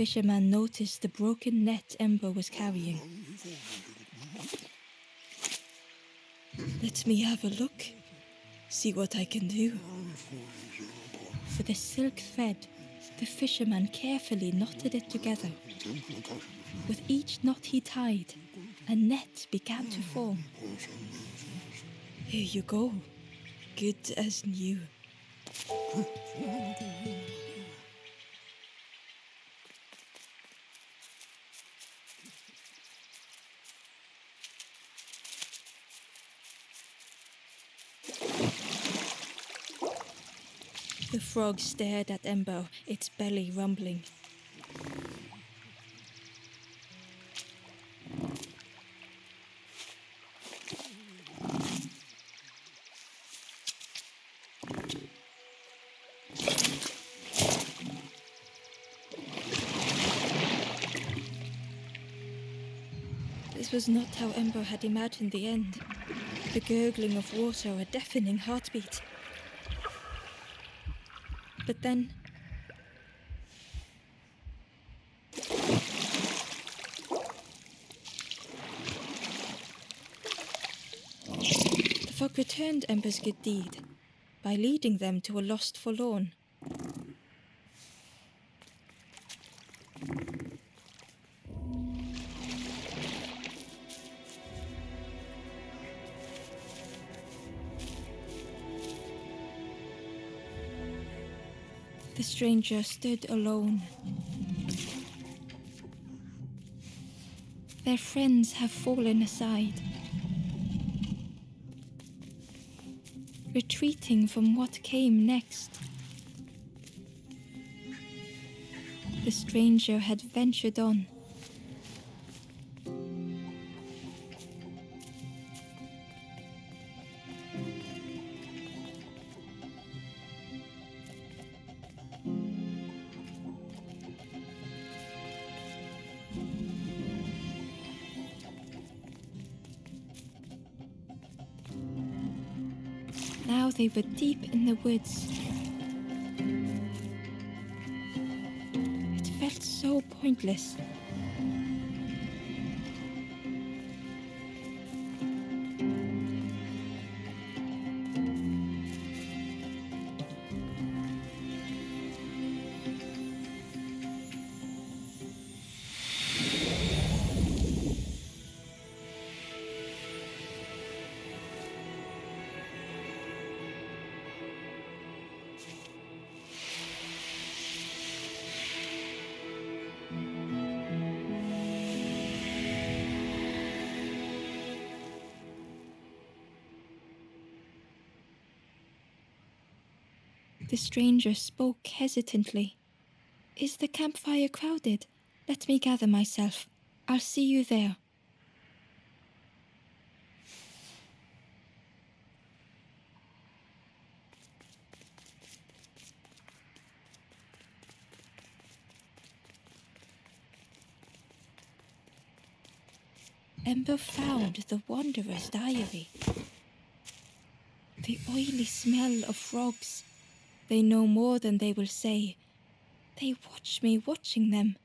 fisherman noticed the broken net Ember was carrying. "Let me have a look, see what I can do." With a silk thread, the fisherman carefully knotted it together. With each knot he tied, a net began to form. "Here you go, good as new." The frog stared at Ember, its belly rumbling. This was not how Ember had imagined the end. The gurgling of water, a deafening heartbeat. But then... the frog returned Ember's good deed by leading them to a lost forlorn. The stranger stood alone. Their friends have fallen aside, retreating from what came next. The stranger had ventured on. Now they were deep in the woods. It felt so pointless. The stranger spoke hesitantly. "Is the campfire crowded? Let me gather myself. I'll see you there." Ember found the wanderer's diary. The oily smell of frogs. They know more than they will say. They watch me watching them.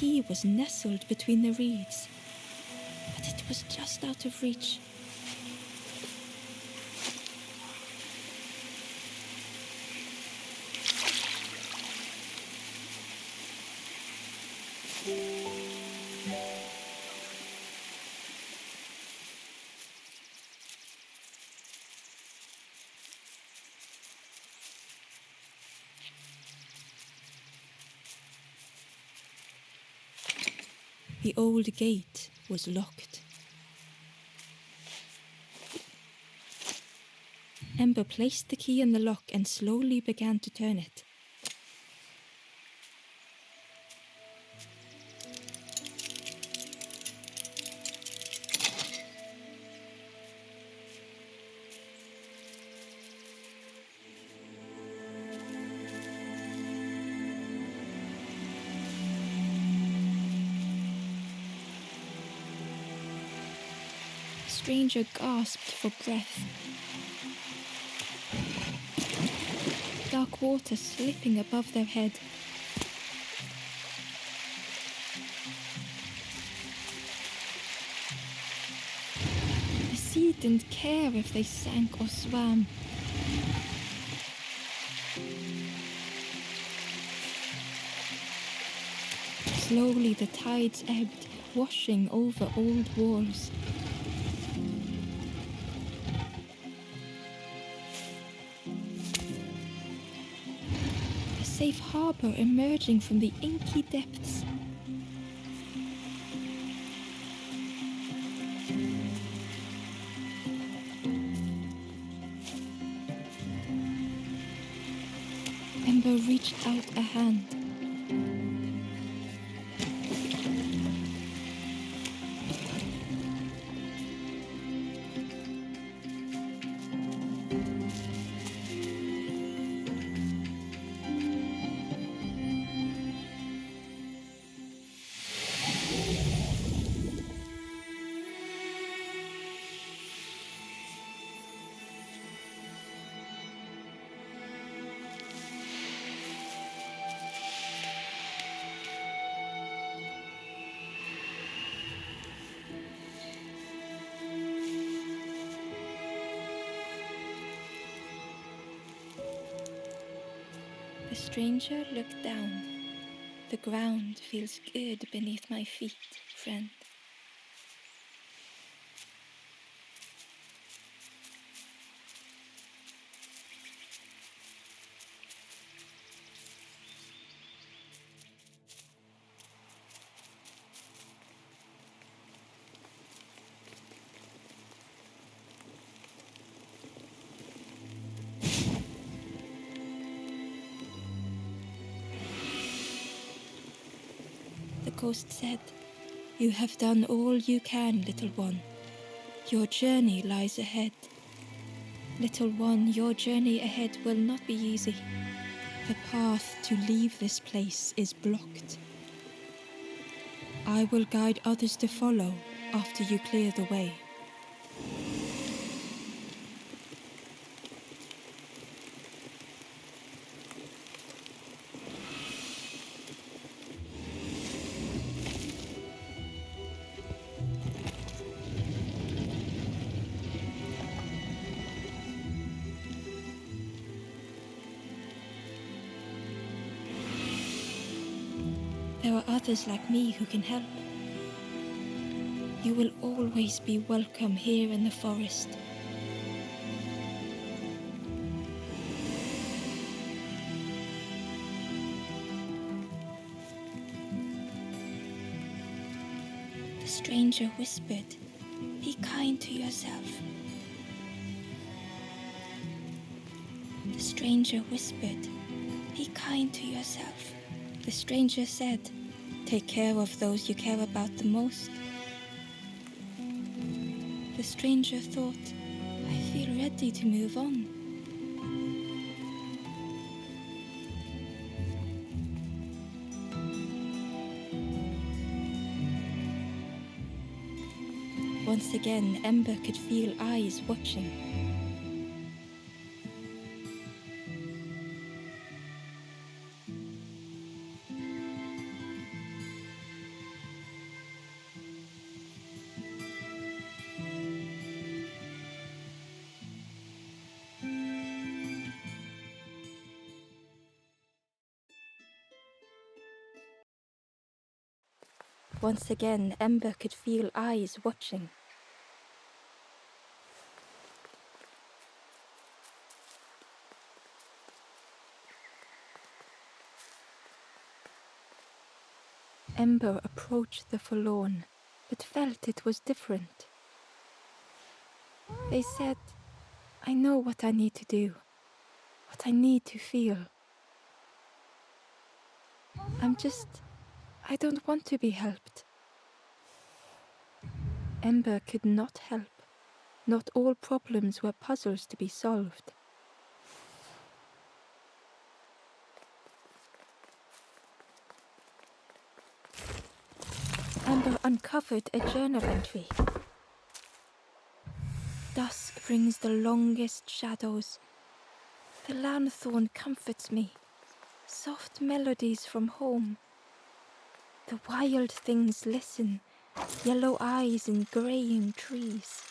key was nestled between the reeds, but it was just out of reach. The old gate was locked. Ember placed the key in the lock and slowly began to turn it. The stranger gasped for breath. Dark water slipping above their head. The sea didn't care if they sank or swam. Slowly the tides ebbed, washing over old walls. A safe harbour emerging from the inky depths. Ember reached out a hand. The stranger looked down. The ground feels good beneath my feet, friend. The ghost said, "You have done all you can, little one. Your journey lies ahead. Little one, your journey ahead will not be easy. The path to leave this place is blocked. I will guide others to follow after you clear the way." There are others like me who can help. You will always be welcome here in the forest. The stranger whispered, "Be kind to yourself." The stranger whispered, "Be kind to yourself." The stranger said, "Take care of those you care about the most." The stranger thought, "I feel ready to move on." Once again, Ember could feel eyes watching. Once again, Ember could feel eyes watching. Ember approached the forlorn, but felt it was different. They said, I know what I need to do, what I need to feel. I don't want to be helped. Ember could not help. Not all problems were puzzles to be solved. Ember uncovered a journal entry. Dusk brings the longest shadows. The lanthorn comforts me. Soft melodies from home. The wild things listen, yellow eyes in greying trees.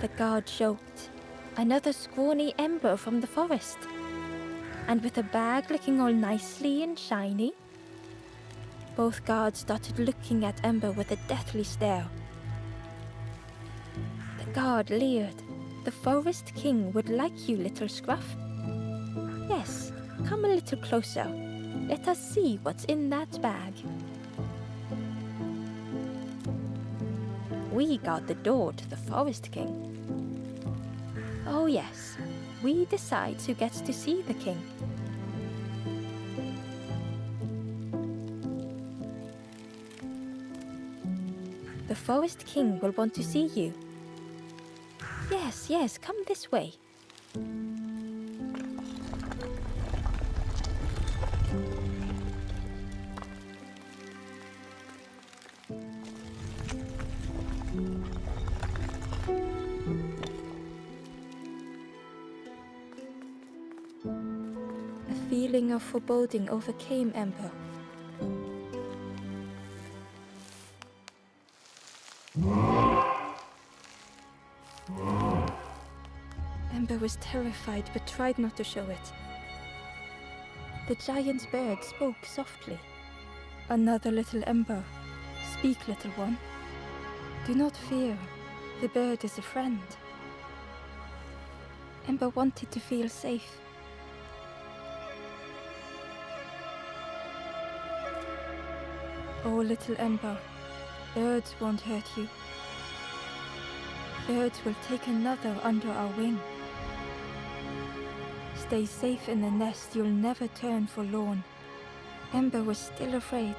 The guard joked. Another scrawny Ember from the forest. And with a bag looking all nicely and shiny. Both guards started looking at Ember with a deathly stare. The guard leered. The Forest King would like you, little scruff. Yes, come a little closer. Let us see what's in that bag. We guard the door to the Forest King. Oh yes, we decide who gets to see the king. The Forest King will want to see you. Yes, come this way. A feeling of foreboding overcame Ember. Ember was terrified but tried not to show it. The giant bird spoke softly. Another little Ember. Speak, little one. Do not fear. The bird is a friend. Ember wanted to feel safe. Oh, little Ember, birds won't hurt you. Birds will take another under our wing. Stay safe in the nest, you'll never turn forlorn. Ember was still afraid.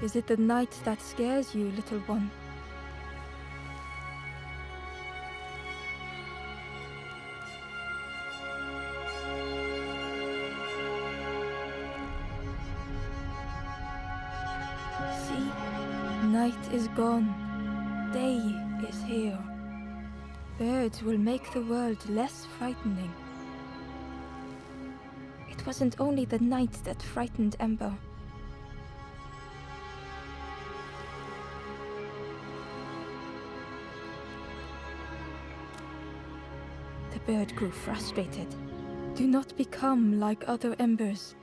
Is it the night that scares you, little one? See, night is gone. Day is here. Birds will make the world less frightening. It wasn't only the night that frightened Ember. The bird grew frustrated. Do not become like other Embers,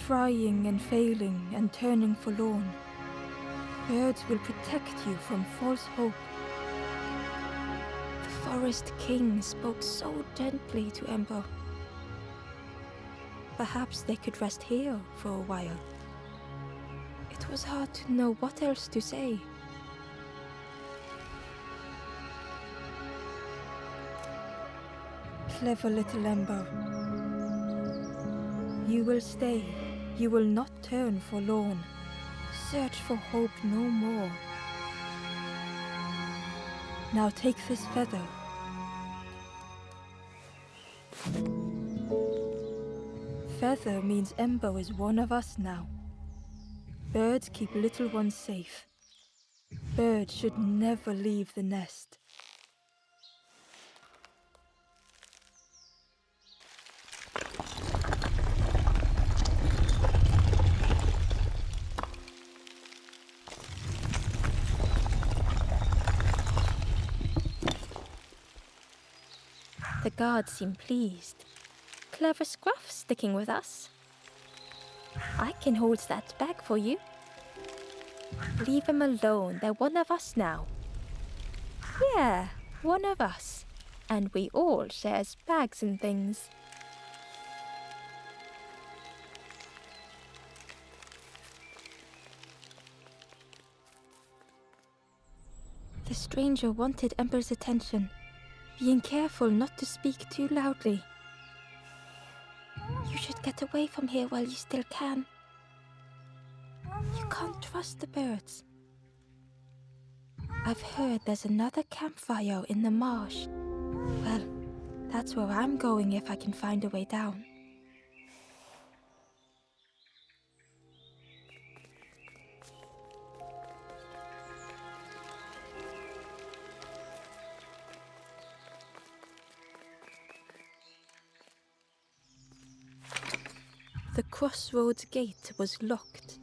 trying and failing and turning forlorn. Birds will protect you from false hope. The Forest King spoke so gently to Ember. Perhaps they could rest here for a while. It was hard to know what else to say. Clever little Ember. You will stay. You will not turn forlorn. Search for hope no more. Now take this feather. feather means Ember is one of us now. Birds keep little ones safe. Birds should never leave the nest. The guards seem pleased. Clever Scruff sticking with us. I can hold that bag for you. Leave him alone, they're one of us now. Yeah, one of us. And we all shares bags and things. The stranger wanted Ember's attention, being careful not to speak too loudly. You should get away from here while you still can. You can't trust the birds. I've heard there's another campfire in the marsh. Well, that's where I'm going if I can find a way down. The crossroads gate was locked.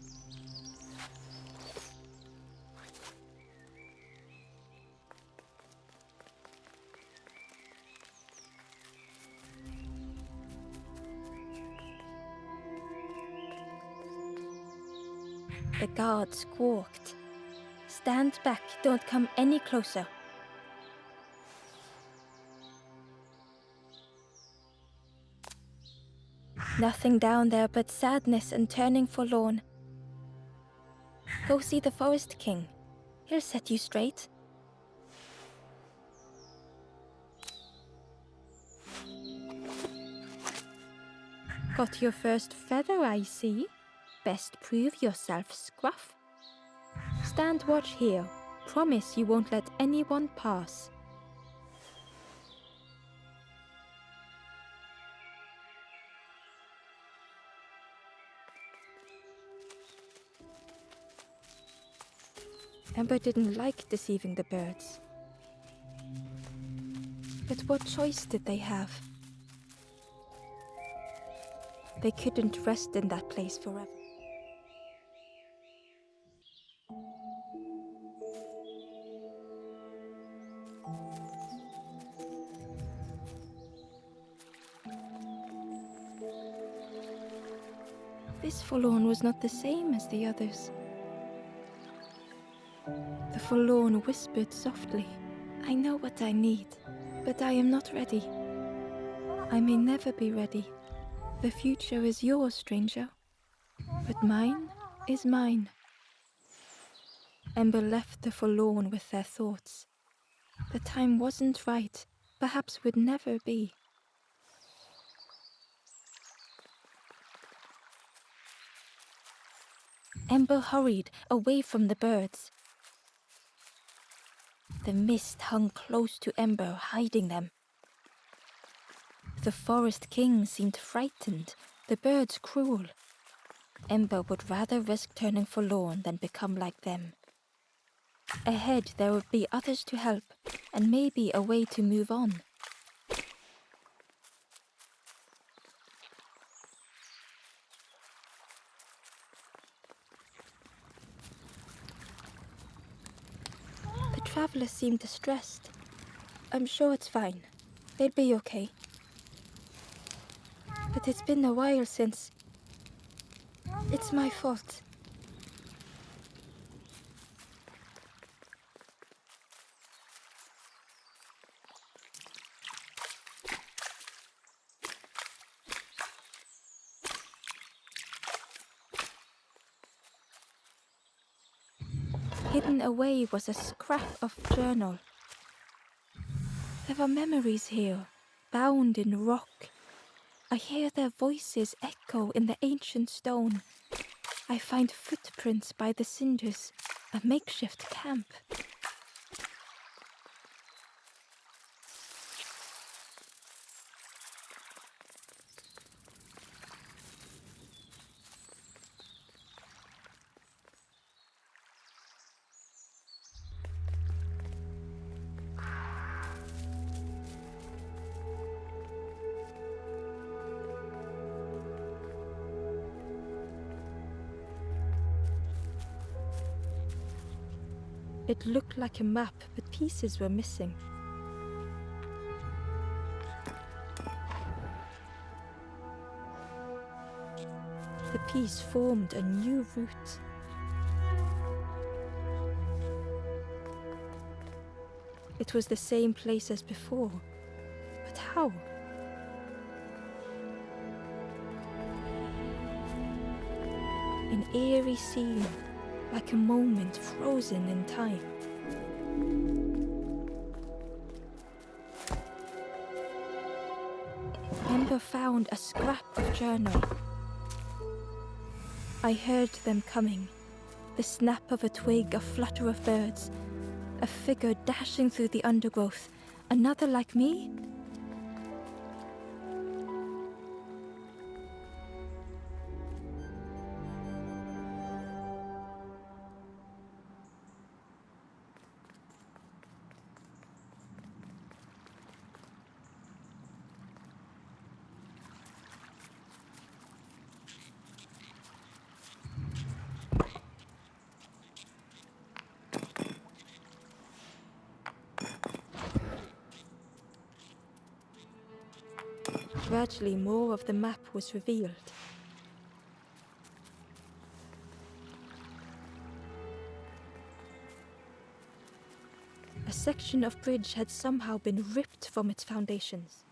The guard squawked. Stand back, don't come any closer. Nothing down there but sadness and turning forlorn. Go see the Forest King. He'll set you straight. Got your first feather, I see. Best prove yourself, Scruff. Stand watch here. Promise you won't let anyone pass. Ember didn't like deceiving the birds. But what choice did they have? They couldn't rest in that place forever. This forlorn was not the same as the others. The forlorn whispered softly, I know what I need, but I am not ready. I may never be ready. The future is yours, stranger, but mine is mine. Ember left the forlorn with their thoughts. The time wasn't right, perhaps would never be. Ember hurried away from the birds. The mist hung close to Ember, hiding them. The Forest King seemed frightened, the birds cruel. Ember would rather risk turning forlorn than become like them. Ahead there would be others to help, and maybe a way to move on. The travelers seemed distressed. I'm sure it's fine. They'll be okay. But it's been a while since... It's my fault. Hidden away was a scrap of journal. There are memories here, bound in rock. I hear their voices echo in the ancient stone. I find footprints by the cinders, a makeshift camp. It looked like a map, but pieces were missing. The piece formed a new route. It was the same place as before, but how? An eerie scene, like a moment frozen in time. Ember found a scrap of journal. I heard them coming, the snap of a twig, a flutter of birds, a figure dashing through the undergrowth. Another like me? Gradually, more of the map was revealed. A section of bridge had somehow been ripped from its foundations.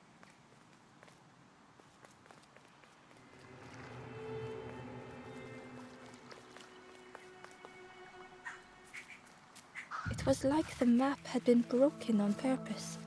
It was like the map had been broken on purpose.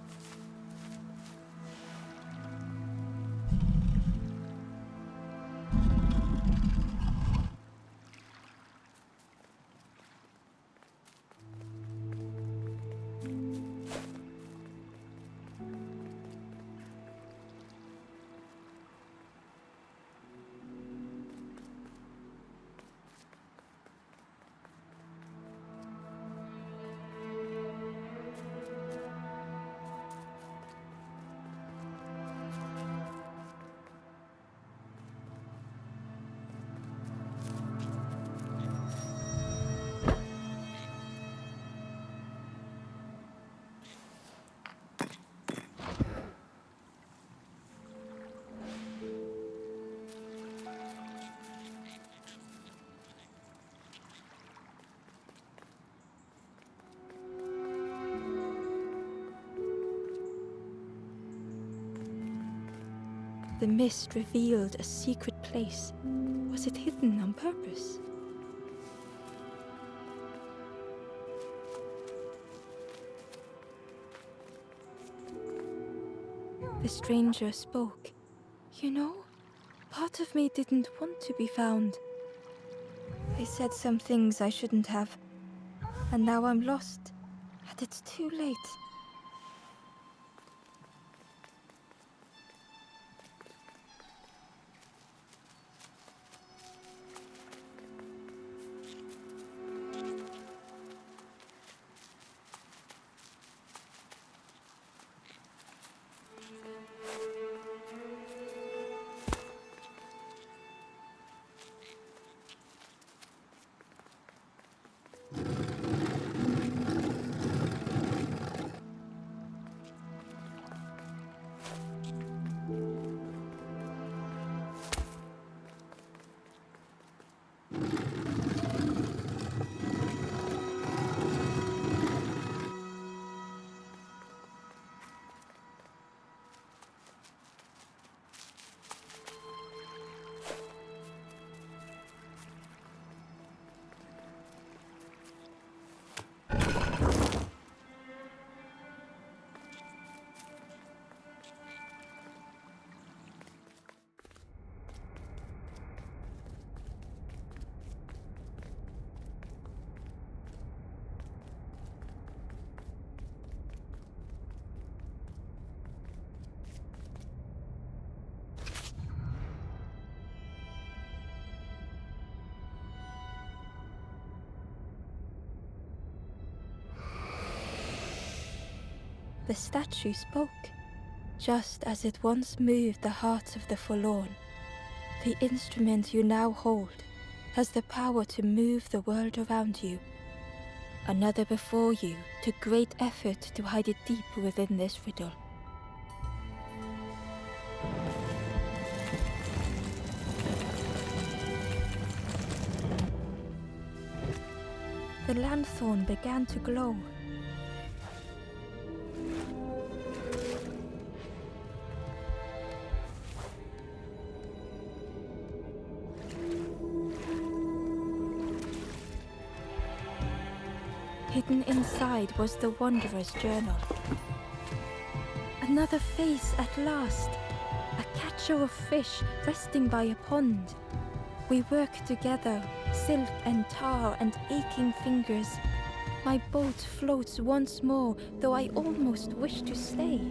The mist revealed a secret place. Was it hidden on purpose? The stranger spoke. You know, part of me didn't want to be found. I said some things I shouldn't have, and now I'm lost, and it's too late. The statue spoke, just as it once moved the hearts of the forlorn. The instrument you now hold has the power to move the world around you. Another before you took great effort to hide it deep within this riddle. The lanthorn began to glow. Hidden inside was the Wanderer's journal. Another face at last, a catcher of fish resting by a pond. We work together, silk and tar and aching fingers. My boat floats once more, though I almost wish to stay.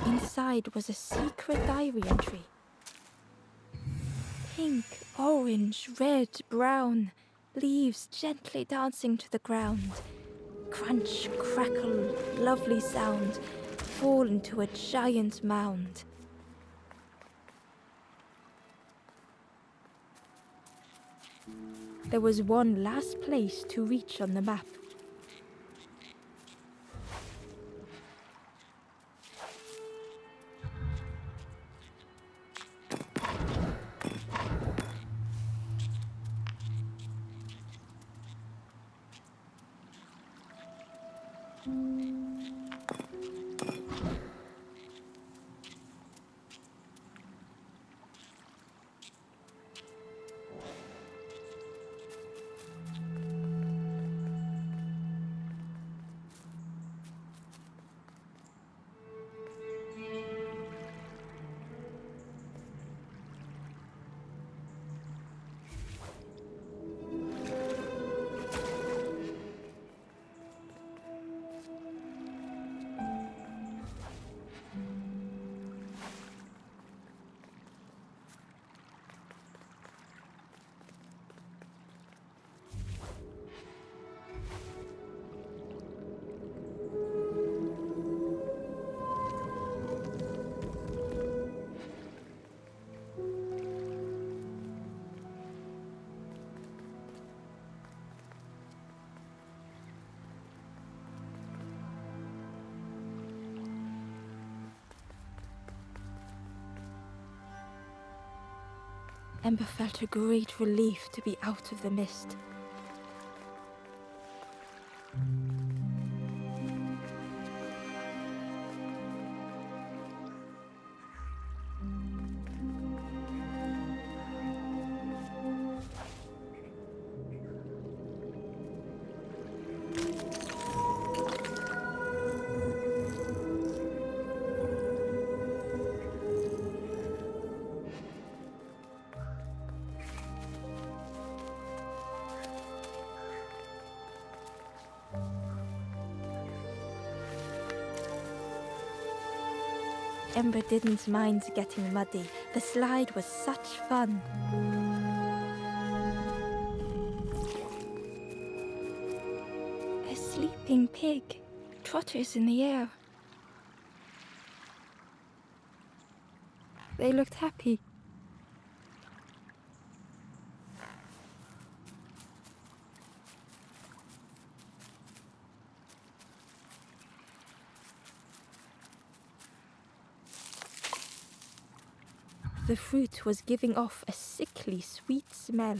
Inside was a secret diary entry. Pink, orange, red, brown, leaves gently dancing to the ground. Crunch, crackle, lovely sound, fall into a giant mound. There was one last place to reach on the map. Ember felt a great relief to be out of the mist. Ember didn't mind getting muddy. The slide was such fun. A sleeping pig trotters in the air. They looked happy. The fruit was giving off a sickly sweet smell.